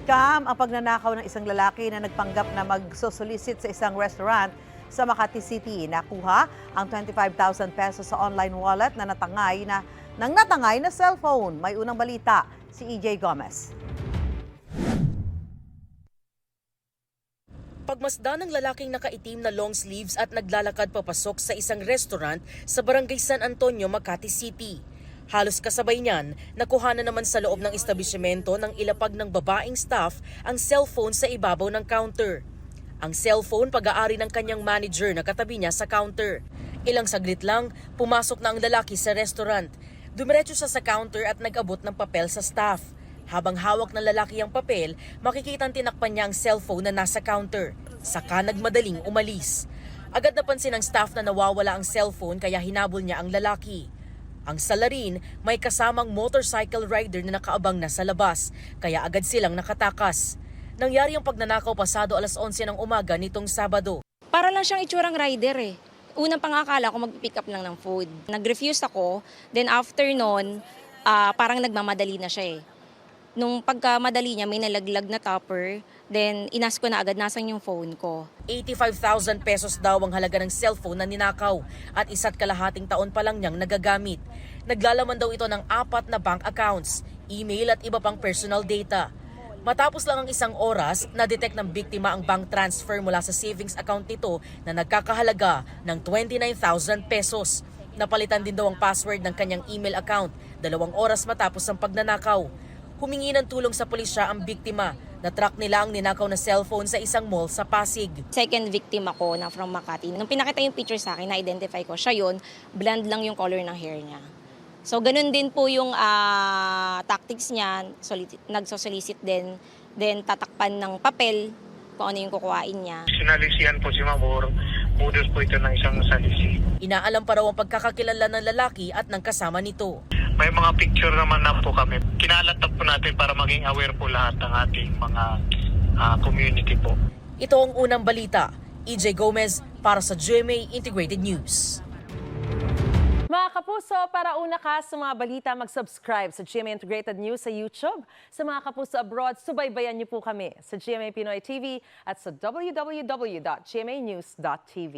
Scam ang pagnanakaw ng isang lalaki na nagpanggap na magsosolicit sa isang restaurant sa Makati City. Nakuha ang 25,000 pesos sa online wallet na natangay na cellphone. May unang balita si EJ Gomez. Pagmasdan ng lalaking nakaitim na long sleeves at naglalakad papasok sa isang restaurant sa Barangay San Antonio, Makati City. Halos kasabay niyan, nakuha na naman sa loob ng establishmento ng ilapag ng babaeng staff ang cellphone sa ibabaw ng counter. Ang cellphone pag-aari ng kanyang manager na katabi niya sa counter. Ilang saglit lang, pumasok na ang lalaki sa restaurant. Dumiretso siya sa counter at nag-abot ng papel sa staff. Habang hawak ng lalaki ang papel, makikitang tinakpan niya ang cellphone na nasa counter. Saka nagmadaling umalis. Agad napansin ng staff na nawawala ang cellphone kaya hinabol niya ang lalaki. Ang salarin, may kasamang motorcycle rider na nakaabang na sa labas, kaya agad silang nakatakas. Nangyari ang pagnanakaw pasado alas 11 ng umaga nitong Sabado. Para lang siyang itsurang rider eh. Unang pangakala ko mag-pick up lang ng food. Nag-refuse ako, then after nun, parang nagmamadali na siya eh. Nung pagkamadali niya, may nalaglag na topper, then inas ko na agad nasan yung phone ko. 85,000 pesos daw ang halaga ng cellphone na ninakaw at 1.5 taon pa lang niyang nagagamit. Naglalaman daw ito ng 4 na bank accounts, email at iba pang personal data. Matapos lang ang 1 oras, na-detect ng biktima ang bank transfer mula sa savings account nito na nagkakahalaga ng 29,000 pesos. Napalitan din daw ang password ng kanyang email account 2 oras matapos ang pagnanakaw. Humingi ng tulong sa pulisya ang biktima. Na-track nila ang ninakaw na cellphone sa isang mall sa Pasig. Second victim ako na from Makati. Nung pinakita yung picture sa akin, na-identify ko siya yun, blonde lang yung color ng hair niya. So ganun din po yung tactics niya, nagsosolicit din, then tatakpan ng papel kung ano yung kukuhain niya. Sinalisihan po si Ma'am or modus po ito ng isang salisi. Inaalam pa raw ang pagkakakilala ng lalaki at ng kasama nito. May mga picture naman na po kami. Kinalatap po natin para maging aware po lahat ng ating mga community po. Ito ang unang balita. EJ Gomez para sa GMA Integrated News. Mga kapuso, para una ka sa mga balita, mag-subscribe sa GMA Integrated News sa YouTube. Sa mga kapuso abroad, subaybayan niyo po kami sa GMA Pinoy TV at sa www.gmanews.tv.